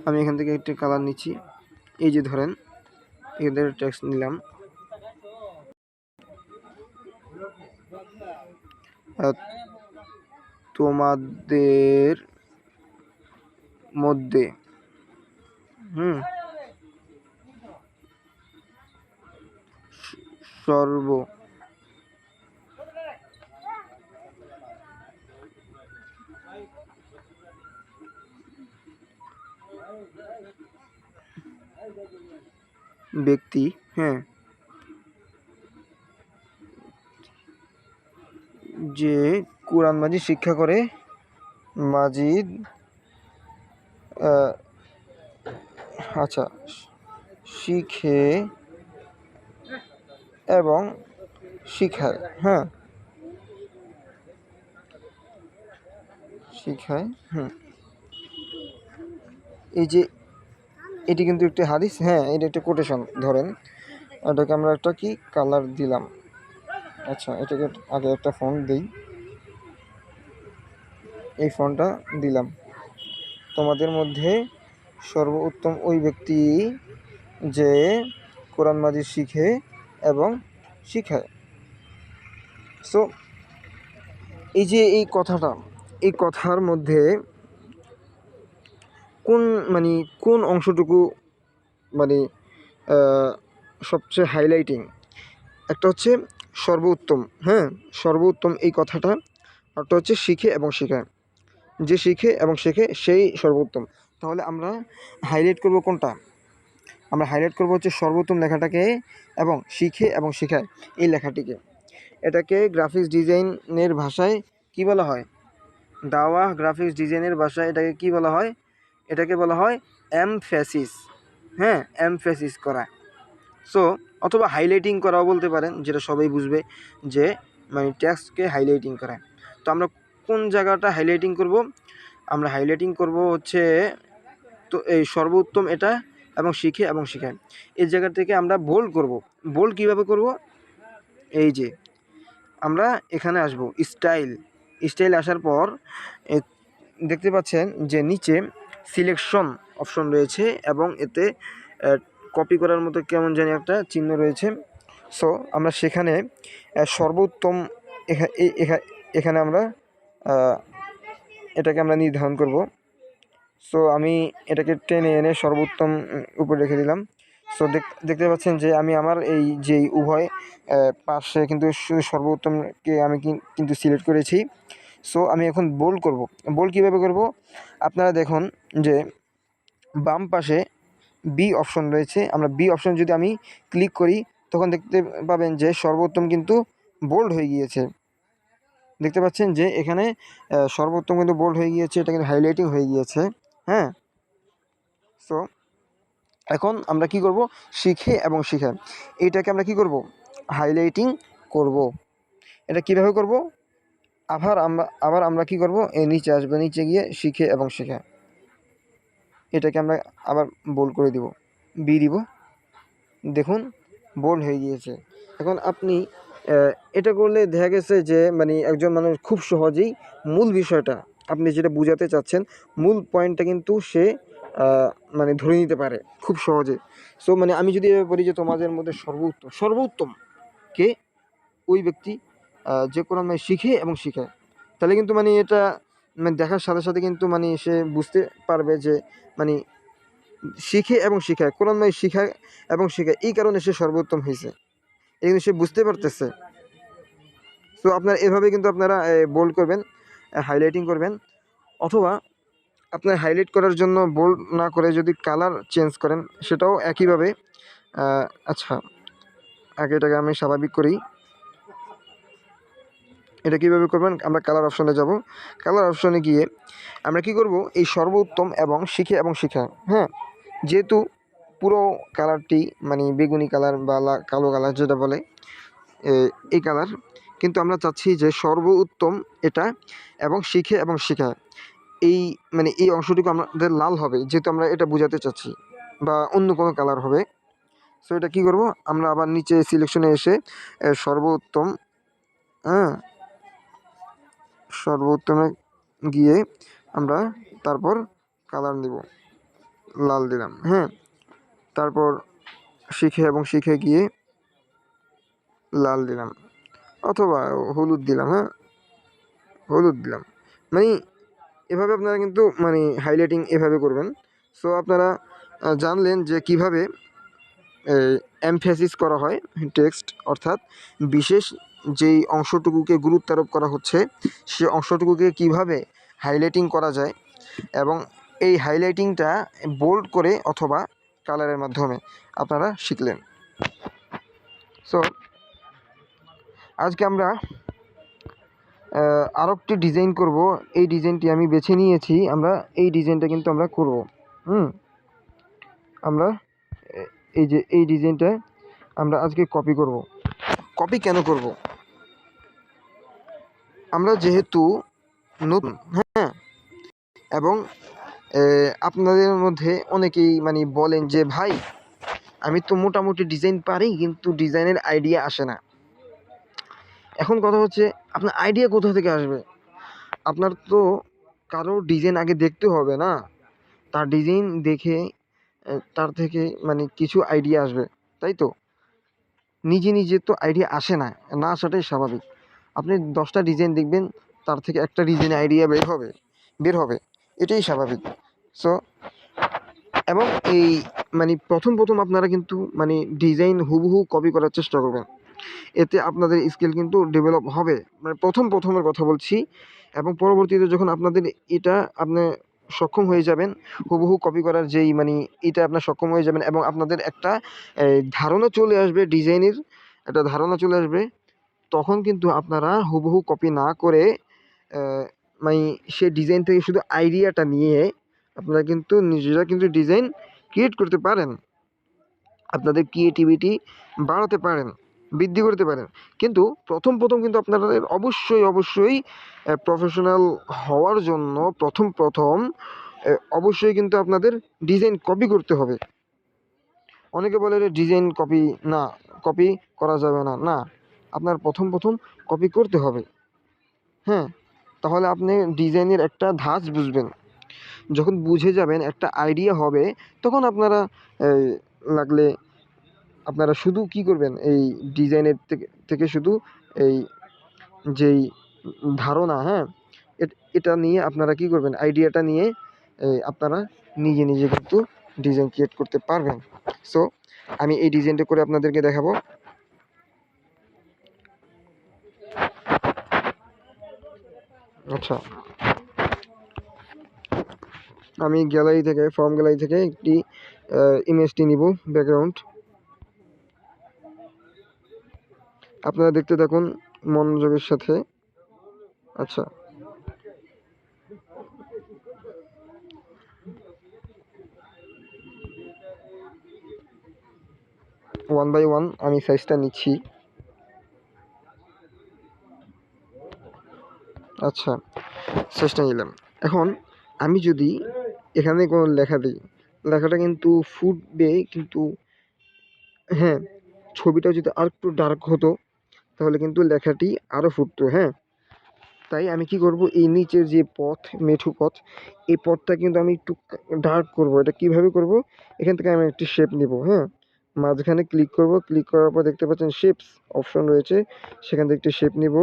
Speaker 1: আমি এখান থেকে একটি কালার নিচ্ছি। এই যে ধরেন এদের টেক্সট নিলাম, তোমাদের মধ্যে সর্ব ব্যক্তি, হ্যাঁ, যে কোরআন মাজিদ শিক্ষা করে, মাজিদ আচ্ছা, শিখে এবং শিখায়, হ্যাঁ, শিখায়। এই যে এটি কিন্তু একটি হাদিস, হ্যাঁ এটা একটা কোটেশন ধরেন। এটাকে আমরা একটা কি কালার দিলাম। আচ্ছা এটাকে আগে একটা ফন্ট দিই, এই ফন্টটা দিলাম। তোমাদের মধ্যে সর্বোত্তম ওই ব্যক্তি যে কোরআন মাজিদ শিখে এবং শিখায়। সো এই যে এই কথাটা, এই কথার মধ্যে কোন মানে কোন অংশটুকু মানে সবচেয়ে হাইলাইটিং? একটা হচ্ছে সর্বোত্তম, হ্যাঁ সর্বোত্তম এই কথাটা, একটা হচ্ছে শিখে এবং শেখায়। যে শিখে এবং শেখে সেই সর্বোত্তম। তাহলে আমরা হাইলাইট করব কোনটা? আমরা হাইলাইট করব হচ্ছে সর্বোত্তম লেখাটাকে এবং শিখে এবং শেখায় এই লেখাটিকে। এটাকে গ্রাফিক্স ডিজাইনের ভাষায় কি বলা হয়? দাওয়া গ্রাফিক্স ডিজাইনের ভাষায় এটাকে কি বলা হয়? এটাকে বলা হয় এমফ্যাসিস, হ্যাঁ এমফ্যাসিস করা। সো অথবা হাইলাইটিং করাও বলতে পারেন, যেটা সবাই বুঝবে যে মানে টেক্সটকে হাইলাইটিং করা। তো আমরা কোন জায়গাটা হাইলাইটিং করব? আমরা হাইলাইটিং করব হচ্ছে তো এই সর্বোত্তম এটা এবং শিখে এবং শেখায় এই জায়গা থেকে আমরা বোল্ড করব। বোল্ড কীভাবে করব? এই যে আমরা এখানে আসব স্টাইল, স্টাইল আসার পর দেখতে পাচ্ছেন যে নিচে সিলেকশন অপশন রয়েছে এবং এতে কপি করার মতো কেমন জানি একটা চিহ্ন রয়েছে। সো আমরা সেখানে সর্বোত্তম এখানে আমরা এটাকে আমরা নির্ধারণ করব। সো আমি এটাকে টেনে এনে সর্বোত্তম উপরে রেখে দিলাম। সো দেখতে পাচ্ছেন যে আমি আমার এই যে উভয় পাশে কিন্তু সর্বোত্তমকে আমি কিন্তু সিলেক্ট করেছি। সো আমি এখন বোল্ড করব। বোল্ড কীভাবে করব? আপনারা দেখুন যে বাম পাশে বি অপশন রয়েছে। আমরা বি অপশন যদি আমি ক্লিক করি তখন দেখতে পাবেন যে সর্বোত্তম কিন্তু বোল্ড হয়ে গিয়েছে। দেখতে পাচ্ছেন যে এখানে সর্বোত্তম কিন্তু বোল্ড হয়ে গিয়েছে, এটা কিন্তু হাইলাইটিং হয়ে গিয়েছে, হ্যাঁ। সো এখন আমরা কি করব? শিখে এবং শেখায় এইটাকে আমরা কি করব? হাইলাইটিং করব। এটা কিভাবে করব? আবার আমরা কি করব? এই নিচে আসবে, নিচে গিয়ে শিখে এবং শেখায় এটাকে আমরা আবার বোল্ড করে দিব, বি দিব। দেখুন বোল্ড হয়ে গিয়েছে। এখন আপনি এটা করলে দেখা গেছে যে মানে একজন মানুষ খুব সহজেই মূল বিষয়টা আপনি যেটা বোঝাতে চাচ্ছেন মূল পয়েন্টটা কিন্তু সে মানে ধরে নিতে পারে খুব সহজে। সো মানে আমি যদি এভাবে বলি যে তোমাদের মধ্যে সর্বোত্তম কে? ওই ব্যক্তি যে কোরআন মানে শিখে এবং শিখায়, তাহলে কিন্তু মানে এটা মানে দেখার সাথে সাথে কিন্তু মানে সে বুঝতে পারবে যে মানে শিখে এবং শিখায়, কোরআন মানে শিখায় এবং শেখায়, এই কারণে সে সর্বোত্তম হয়েছে, এই কিন্তু সে বুঝতে পারতেছে। সো আপনার এভাবে কিন্তু আপনারা বোল্ড করবেন, হাইলাইটিং করবেন। অথবা আপনার হাইলাইট করার জন্য বোল্ড না করে যদি কালার চেঞ্জ করেন সেটাও একইভাবে। আচ্ছা আগে এটাকে আমি স্বাভাবিক করি। এটা কীভাবে করবেন? আমরা কালার অপশনে যাব। কালার অপশনে গিয়ে আমরা কি করব? এই সর্বোত্তম এবং শিখে এবং শিখা, হ্যাঁ যেহেতু পুরো কালারটি মানে বেগুনি কালার বা কালো কালার যেটা বলে এই কালার, কিন্তু আমরা চাচ্ছি যে সর্বোত্তম এটা এবং শিখে এবং শেখায় এই মানে এই অংশটুকু আমাদের লাল হবে, যেহেতু আমরা এটা বোঝাতে চাচ্ছি, বা অন্য কোনো কালার হবে। সো এটা কী করব? আমরা আবার নিচে সিলেকশনে এসে সর্বোত্তম, হ্যাঁ সর্বোত্তমে গিয়ে আমরা তারপর কালার নিব, লাল দিলাম, হ্যাঁ তারপর শিখে এবং শিখে গিয়ে লাল দিলাম অথবা হলুদ দিলাম, হ্যাঁ হলুদ দিলাম। মানে এভাবে আপনারা কিন্তু মানে হাইলাইটিং এভাবে করবেন। সো আপনারা জানলেন যে কিভাবে এমফ্যাসিস করা হয় টেক্সট, অর্থাৎ বিশেষ যেই অংশটুকুকে গুরুত্ব আরোপ করা হচ্ছে সে অংশটুকুকে কিভাবে হাইলাইটিং করা যায় এবং এই হাইলাইটিংটা বোল্ড করে অথবা কালারের মাধ্যমে আপনারা শিখলেন। সো আজকে আমরা আরও একটি ডিজাইন করব। এই ডিজাইনটি আমি বেছে নিয়েছি, আমরা এই ডিজাইনটা কিন্তু আমরা করব। আমরা এই যে এই ডিজাইনটা আমরা আজকে কপি করব। কপি কেন করব? আমরা যেহেতু নতুন, হ্যাঁ এবং আপনাদের মধ্যে অনেকেই মানে বলেন যে ভাই আমি তো মোটামুটি ডিজাইন পারি কিন্তু ডিজাইনের আইডিয়া আসে না। এখন কথা হচ্ছে আপনার আইডিয়া কোথা থেকে আসবে? আপনার তো কারো ডিজাইন আগে দেখতে হবে না, তার ডিজাইন দেখে তার থেকে মানে কিছু আইডিয়া আসবে, তাই তো? নিজে নিজে তো আইডিয়া আসে না, না আসাটাই স্বাভাবিক। আপনি 10টা ডিজাইন দেখবেন, তার থেকে একটা ডিজাইন আইডিয়া বের হবে, এটাই স্বাভাবিক। সো এবং এই মানে প্রথম আপনারা কিন্তু মানে ডিজাইন হুবহু কপি করার চেষ্টা করবেন, এতে আপনাদের স্কিল কিন্তু ডেভেলপ হবে। মানে প্রথমের কথা বলছি, এবং পরবর্তীতে যখন আপনাদের এটা আপনি সক্ষম হয়ে যাবেন হুবহু কপি করার যেই মানে এটা আপনার সক্ষম হয়ে যাবেন, এবং আপনাদের একটা ধারণা চলে আসবে, ডিজাইনের একটা ধারণা চলে আসবে, তখন কিন্তু আপনারা হুবহু কপি না করে মানে সে ডিজাইন থেকে শুধু আইডিয়াটা নিয়ে আপনারা কিন্তু নিজেরা কিন্তু ডিজাইন ক্রিয়েট করতে পারেন, আপনাদের ক্রিয়েটিভিটি বাড়াতে পারেন, বৃদ্ধি করতে পারেন। কিন্তু প্রথম কিন্তু আপনাদের অবশ্যই প্রফেশনাল হওয়ার জন্য প্রথম অবশ্যই কিন্তু আপনাদের ডিজাইন কপি করতে হবে। অনেকে বলে যে ডিজাইন কপি না, কপি করা যাবে না, না, আপনার প্রথম কপি করতে হবে। হ্যাঁ, তাহলে আপনি ডিজাইনের একটা ধাঁচ বুঝবেন, যখন বুঝে যাবেন একটা আইডিয়া হবে, তখন আপনারা লাগলে আপনারা শুধু কি করবেন, এই ডিজাইনের থেকে শুধু এই যেই ধারণা, হ্যাঁ, এটা নিয়ে আপনারা কি করবেন, আইডিয়াটা নিয়ে আপনারা নিজে কিন্তু ডিজাইন ক্রিয়েট করতে পারবেন। সো আমি এই ডিজাইনটা করে আপনাদেরকে দেখাবো। আচ্ছা, আমি ফর্ম গ্যালারি থেকে একটি ইমেজটি নিব, ব্যাকগ্রাউন্ড। আপনারা দেখতে থাকুন মনোযোগের সাথে। আচ্ছা, ওয়ান বাই ওয়ান আমি সাইজটা নিচ্ছি। আচ্ছা, সাইজটা নিলাম। এখন আমি যদি এখানে কোনো লেখা দিই, লেখাটা কিন্তু ফুটবে, কিন্তু হ্যাঁ, ছবিটা যদি আর একটু ডার্ক হতো তাহলে কিন্তু লেখাটি আরও ফুটতো। হ্যাঁ, তাই আমি কি করব, এই নিচের যে মেঠো পথ, এই পথটা কিন্তু আমি একটু ডার্ক করব। এটা কিভাবে করব, এখান থেকে আমি একটি শেপ নিব। হ্যাঁ, মাঝখানে ক্লিক করব, ক্লিক করার পর দেখতে পাচ্ছেন শেপস অপশন রয়েছে, সেখান থেকে একটি শেপ নিব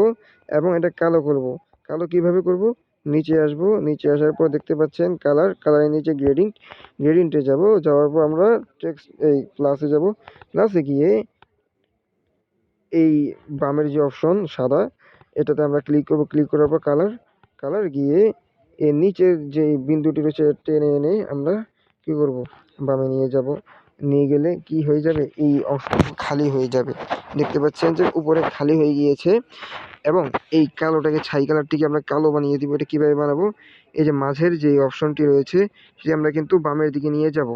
Speaker 1: এবং এটা কালো করব। কালো কিভাবে করব, নিচে আসব, নিচে আসার পর দেখতে পাচ্ছেন কালারের নিচে গ্রেডিংটে যাব, যাওয়ার পর আমরা টেক্সট এই প্লাসে যাব, প্লাসে গিয়ে এই বামের যে অপশন সাদা, এটাতে আমরা ক্লিক করব, ক্লিক করার পর কালার গিয়ে এর নিচের যে বিন্দুটি রয়েছে টেনে এনে আমরা কি করব, বামে নিয়ে যাব। নিয়ে গেলে কি হয়ে যাবে, এই অপশনটি খালি হয়ে যাবে। দেখতে পাচ্ছেন যে উপরে খালি হয়ে গিয়েছে, এবং এই কালোটাকে ছাই কালারটিকে আমরা কালো বানিয়ে দিব। এটা কীভাবে বানাবো, এই যে মাঝের যে অপশনটি রয়েছে সেটি আমরা কিন্তু বামের দিকে নিয়ে যাব।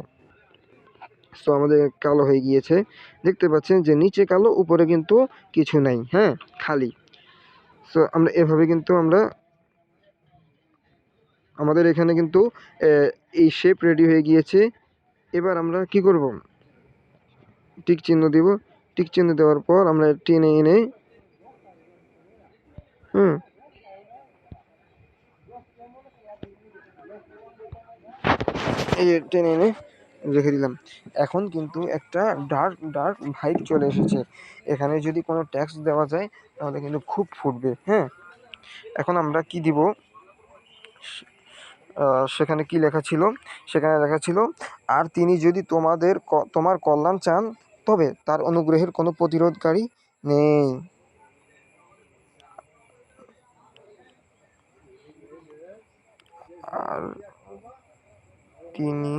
Speaker 1: সো আমাদের কালো হয়ে গিয়েছে, দেখতে পাচ্ছেন যে নিচে কালো, উপরে কিন্তু কিছু নাই, হ্যাঁ, খালি। সো আমরা এভাবে কিন্তু আমাদের এখানে কিন্তু এই শেপ রেডি হয়ে গিয়েছে। এবার আমরা কি করব, টিক চিহ্ন দিব। টিক চিহ্ন দেওয়ার পর আমরা টেনে এনে হুম এই টেনে এনে রেখে দিলাম। এখন কিন্তু একটা ডার্ক ভাইব চলে এসেছে। এখানে যদি কোনো টেক্সট দেওয়া যায় তাহলে কিন্তু খুব ফুটবে। হ্যাঁ, এখন আমরা কি দিব, সেখানে কি লেখা ছিল, সেখানে লেখা ছিল, আর তিনি যদি তোমার কল্যাণ চান তবে তার অনুগ্রহের কোনো প্রতিরোধকারী নেই। আর তিনি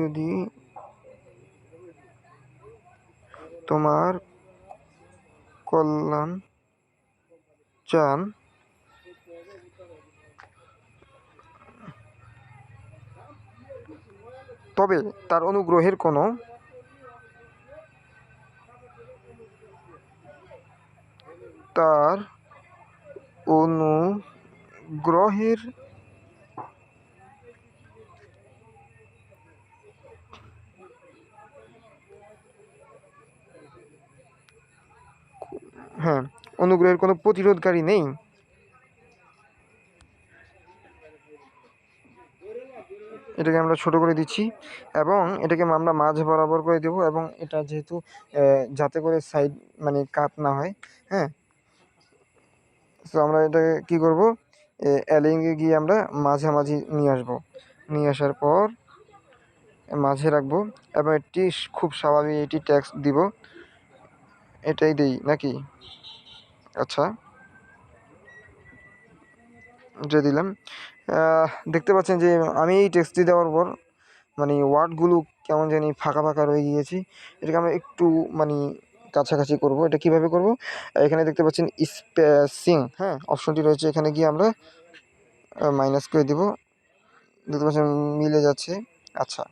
Speaker 1: যদি তোমার কল্যাণ চান তবে তার অনুগ্রহের কোনো তার অনুগ্রহের হ্যাঁ, অনুগ্রহের কোনো প্রতিরোধকারী নেই। এটাকে আমরা ছোট করে দিচ্ছি এবং এটাকে আমরা মাঝ বরাবর করে দেবো, এবং এটা যেহেতু যাতে করে সাইড মানে কাট না হয়। হ্যাঁ, তো আমরা এটাকে কী করবো, অ্যালিংয়ে গিয়ে আমরা মাঝামাঝি নিয়ে আসবো, নিয়ে আসার পর মাঝে রাখবো এবং এটি খুব স্বাভাবিক এটি টেক্সট দিব, এটাই দিই নাকি? আচ্ছা, যে দিলাম। দেখতে পাচ্ছেন যে আমি এই টেক্সটটি দেওয়ার পর মানে ওয়ার্ডগুলো কেমন জানি ফাঁকা ফাঁকা রয়ে গিয়েছি। এটাকে আমরা একটু মানে কাছাকাছি করব। এটা কিভাবে করব? এখানে দেখতে পাচ্ছেন স্পেসিং, হ্যাঁ, অপশনটি রয়েছে, এখানে গিয়ে আমরা মাইনাস করে দিব। দেখতে পাচ্ছেন মিলে যাচ্ছে। আচ্ছা,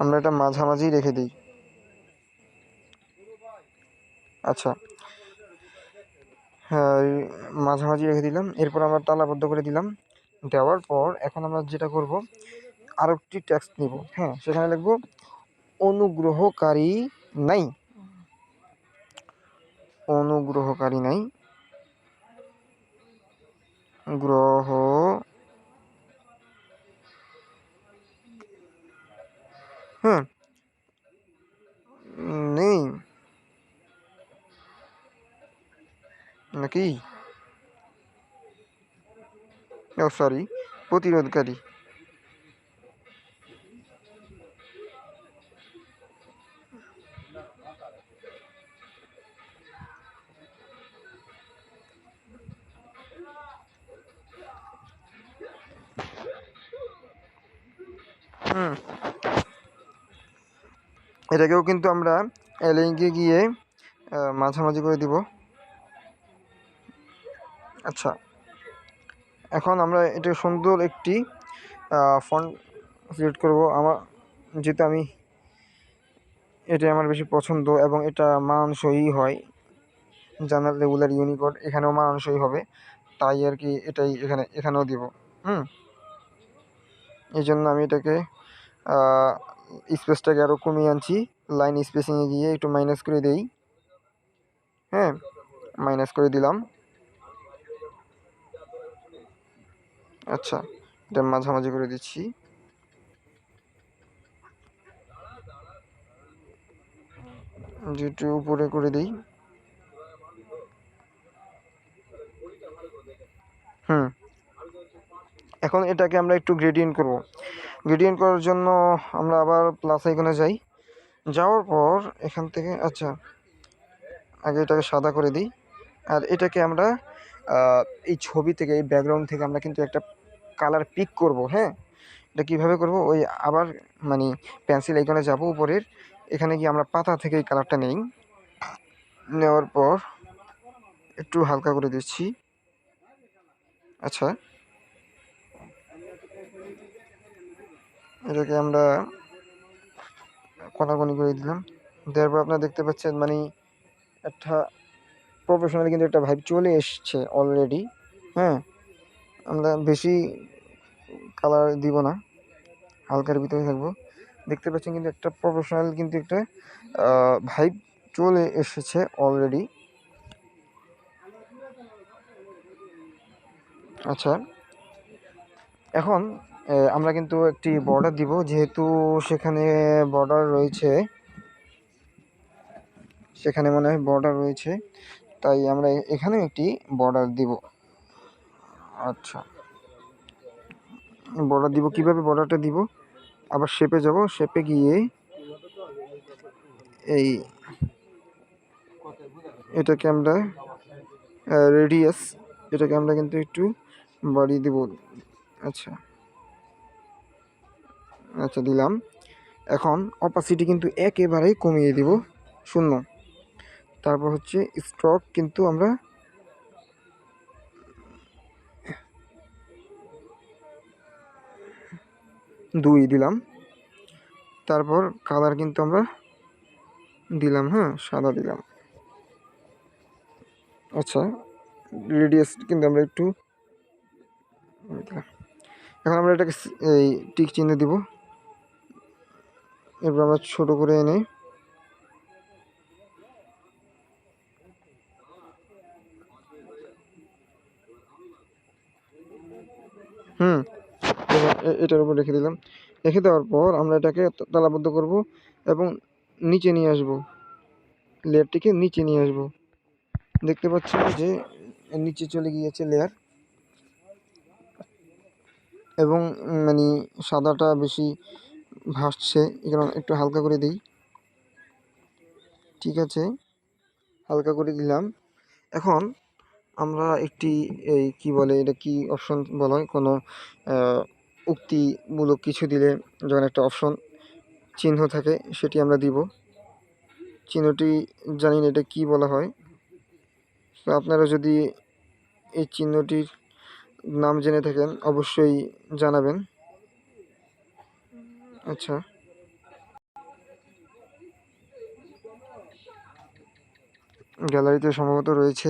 Speaker 1: আমরা এটা মাঝামাঝি রেখে দিই। আচ্ছা, হ্যাঁ, মাঝামাঝি রেখে দিলাম। এরপর আমরা তালাবদ্ধ করে দিলাম। দেওয়ার পর এখন আমরা যেটা করব, আরও একটি টেক্সট নিব। হ্যাঁ, সেখানে লিখব অনুগ্রহকারী নাই, অনুগ্রহকারী নাই, গ্রহ হ্যাঁ নেই নাকি, ও সরি, প্রতিরোধকারী। এটাকেও কিন্তু আমরা লিঙ্কে গিয়ে মাঝামাঝি করে দিব। আচ্ছা, এখন আমরা এটা সুন্দর একটি ফন্ট সিলেক্ট করব। যেহেতু এটা আমার বেশি পছন্দ এবং এটা মানানসই হয়, জার্নাল রেগুলার ইউনিকোড এখানেও মানানসই হবে, তাই আর কি এটাই এখানেও দিব। এই জন্য আমি এটাকে স্পেসটাকে আরও কমিয়ে আনছি। লাইন স্পেসিংয়ে গিয়ে একটু মাইনাস করে দেই। হ্যাঁ, মাইনাস করে দিলাম। আচ্ছা, এটা মাঝামাঝি করে দিচ্ছি। যেটু উপরে করে দিই। এখন এটাকে আমরা একটু গ্রেডিয়েন্ট করব। গ্রেডিয়েন্ট করার জন্য আমরা আবার প্লাস আইকনে যাই। যাওয়ার পর এখান থেকে আচ্ছা, আগে এটাকে সাদা করে দিই। আর এটাকে আমরা এই ছবি থেকে, এই ব্যাকগ্রাউন্ড থেকে আমরা কিন্তু একটা কালার পিক করব। হ্যাঁ, এটা কীভাবে করব, ওই আবার মানে পেন্সিল আইকনে যাব উপরের, এখানে গিয়ে আমরা পাতা থেকে এই কালারটা নেই। নেওয়ার পর একটু হালকা করে দিচ্ছি। আচ্ছা, এটাকে আমরা কোনাকুনি করে দিলাম। দেওয়ার পর আপনারা দেখতে পাচ্ছেন মানে একটা প্রফেশনাল কিন্তু একটা ভাইব চলে এসছে অলরেডি। হ্যাঁ, আমরা বেশি কালার দিব না, হালকার ভিতরে থাকবো। দেখতে পাচ্ছেন কিন্তু একটা প্রফেশনাল কিন্তু একটা ভাইব চলে এসেছে অলরেডি। আচ্ছা, এখন আমরা কিন্তু একটি বর্ডার দিব, যেহেতু সেখানে বর্ডার রয়েছে, সেখানে মনে হয় বর্ডার রয়েছে, তাই আমরা এখানেও একটি বর্ডার দিব। আচ্ছা, বর্ডার দিব, কিভাবে বর্ডারটা দিব, আবার শেপে যাব, শেপে গিয়ে এই এটাকে আমরা রেডিয়াস, এটাকে আমরা কিন্তু একটু বাড়িয়ে দেব। আচ্ছা, আচ্ছা দিলাম। এখন অপাসিটি কিন্তু একেবারেই কমিয়ে দিব, 0। তারপর হচ্ছে স্ট্রোক কিন্তু আমরা 2 দিলাম। তারপর কালার কিন্তু আমরা দিলাম, হ্যাঁ, সাদা দিলাম। আচ্ছা, রেডিয়াস কিন্তু আমরা একটু দিলাম। এখন আমরা এটাকে এই টিক চিহ্ন দিব। এবার আমরা ছোট করে এনে এটার উপর রেখে দিলাম। রেখে দেওয়ার পর আমরা এটাকে তালাবদ্ধ করব এবং নিচে নিয়ে আসব, লেয়ারটিকে নিচে নিয়ে আসব। দেখতে পাচ্ছেন যে নিচে চলে গিয়েছে লেয়ার, এবং মানে সাদাটা বেশি ভাসছে, কারণ একটু হালকা করে দিই। ঠিক আছে, হালকা করে দিলাম। এখন আমরা একটি এই কি বলে, এটা কি অপশন বলা হয়, কোনো উক্তিমূলক কিছু দিলে যখন একটা অপশন চিহ্ন থাকে সেটি আমরা দিব। চিহ্নটি জানি না এটা কি বলা হয়, তো আপনারা যদি এই চিহ্নটির নাম জেনে থাকেন অবশ্যই জানাবেন। আচ্ছা, গ্যালারিতে সম্ভবত রয়েছে।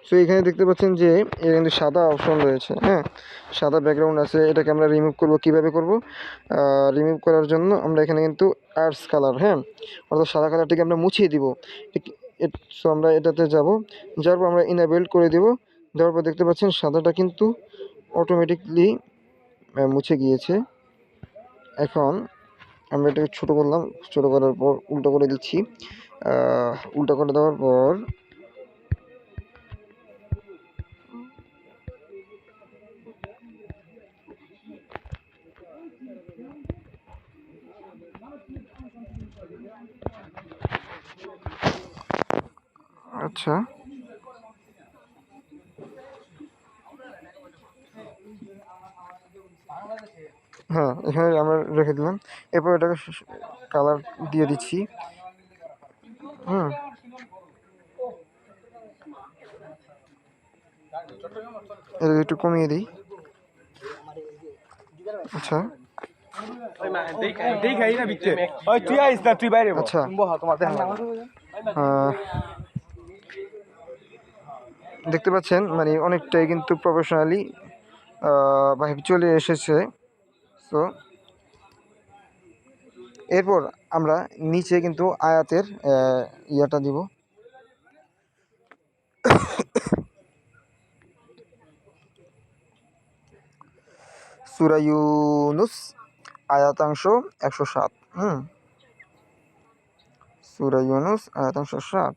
Speaker 1: সো এখানে দেখতে পাচ্ছেন যে এর কিন্তু সাদা অপশন রয়েছে, হ্যাঁ, সাদা ব্যাকগ্রাউন্ড আছে। এটাকে আমরা রিমুভ করব, কিভাবে করব? রিমুভ করার জন্য আমরা এখানে কিন্তু আর্টস কালার, হ্যাঁ, অর্থাৎ সাদা কালারটিকে আমরা মুছিয়ে দিব। সো আমরা এটাতে যাব, যাওয়ার পর আমরা ইনেবল করে দেব। দেওয়ার পর দেখতে পাচ্ছেন সাদাটা কিন্তু অটোমেটিকলি মুছে গিয়েছে। এখন আমরা এটাকে ছোটো করলাম, ছোটো করার পর উল্টো করে দিচ্ছি। উল্টো করে দেওয়ার পর আচ্ছা, হ্যাঁ, এখানে আমরা রেখে দিলাম। এরপর এটাকে কালার দিয়ে দিচ্ছি। এটা একটু কমিয়ে দিই। আচ্ছা, আচ্ছা, দেখতে পাচ্ছেন মানে অনেকটাই কিন্তু প্রফেশনালি ভাইব চলে এসেছে। সো এরপর আমরা নিচে কিন্তু আয়াতের ইয়াটা দিব। সূরা ইউনূস আয়াতাংশ 107। সূরা ইউনূস আয়াতাংশ 7।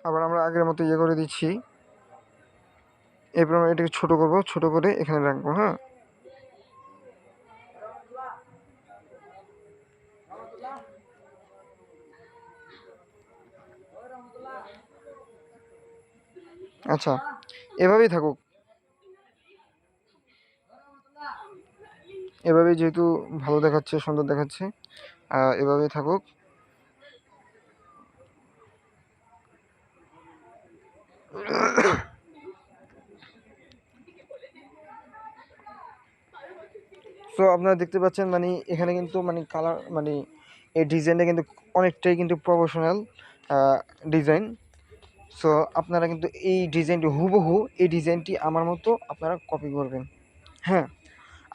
Speaker 1: আবার আমরা আগের মতো ইয়ে করে দিচ্ছি। এরপর আমরা এটাকে ছোট করব, ছোট করে এখানে রাখবো। হ্যাঁ, আচ্ছা, এভাবেই থাকুক, এভাবেই যেহেতু ভালো দেখাচ্ছে, সুন্দর দেখাচ্ছে, এভাবেই থাকুক। সো আপনারা দেখতে পাচ্ছেন মানে এখানে কিন্তু মানে কালার মানে এই ডিজাইনটা কিন্তু অনেকটাই কিন্তু প্রফেশনাল ডিজাইন। সো আপনারা কিন্তু এই ডিজাইনটি হুবহু এই ডিজাইনটি আমার মতো আপনারা কপি করবেন। হ্যাঁ,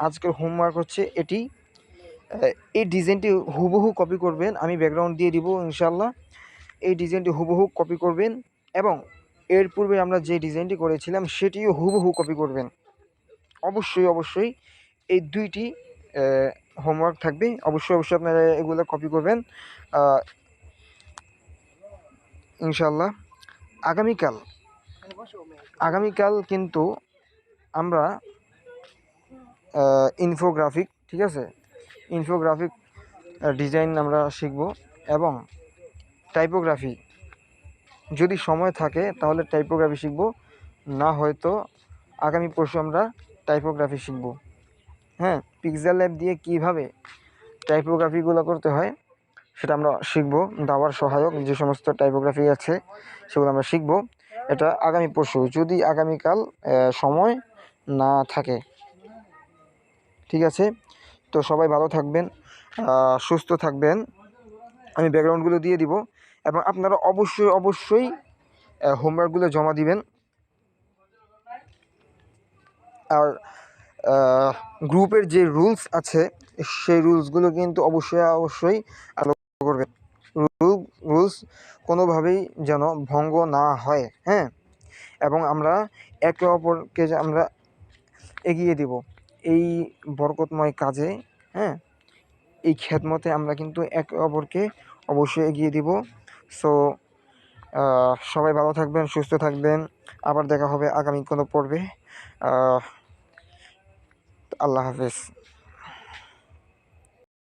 Speaker 1: আজকের হোমওয়ার্ক হচ্ছে এটি। এই ডিজাইনটি হুবহু কপি করবেন, আমি ব্যাকগ্রাউন্ড দিয়ে দিব ইনশাল্লাহ। এই ডিজাইনটি হুবহু কপি করবেন এবং এর পূর্বে আমরা যে ডিজাইনটি করেছিলাম সেটিও হুবহু কপি করবেন। অবশ্যই এই 2টি হোমওয়ার্ক থাকবে। অবশ্যই আপনারা এগুলো কপি করবেন ইনশাআল্লাহ। আগামীকাল কিন্তু আমরা ইনফোগ্রাফিক, ঠিক আছে, ইনফোগ্রাফিক ডিজাইন আমরা শিখব এবং টাইপোগ্রাফি, যদি সময় থাকে তাহলে টাইপোগ্রাফি শিখব, না হয়তো আগামী পরশু আমরা টাইপোগ্রাফি শিখব। হ্যাঁ, পিক্সেল ল্যাব দিয়ে কীভাবে টাইপোগ্রাফিগুলো করতে হয় সেটা আমরা শিখব। দাওয়ার সহায়ক যে সমস্ত টাইপোগ্রাফি আছে সেগুলো আমরা শিখব। এটা আগামী পরশু, যদি আগামীকাল সময় না থাকে। ঠিক আছে, তো সবাই ভালো থাকবেন, সুস্থ থাকবেন। আমি ব্যাকগ্রাউন্ডগুলো দিয়ে দিব এবং আপনারা অবশ্যই হোমওয়ার্কগুলো জমা দিবেন। আর গ্রুপের যে রুলস আছে সেই রুলসগুলো কিন্তু অবশ্যই আলোচনা করবেন। রুলস কোনোভাবেই যেন ভঙ্গ না হয়। হ্যাঁ, এবং আমরা একে অপরকে আমরা এগিয়ে দিব এই বরকতময় কাজে। হ্যাঁ, এই খেদমতে আমরা কিন্তু একে অপরকে অবশ্যই এগিয়ে দিব। সো সবাই ভালো থাকবেন, সুস্থ থাকবেন। আবার দেখা হবে আগামী কোনো পর্বে। আল্লাহ হাফেজ।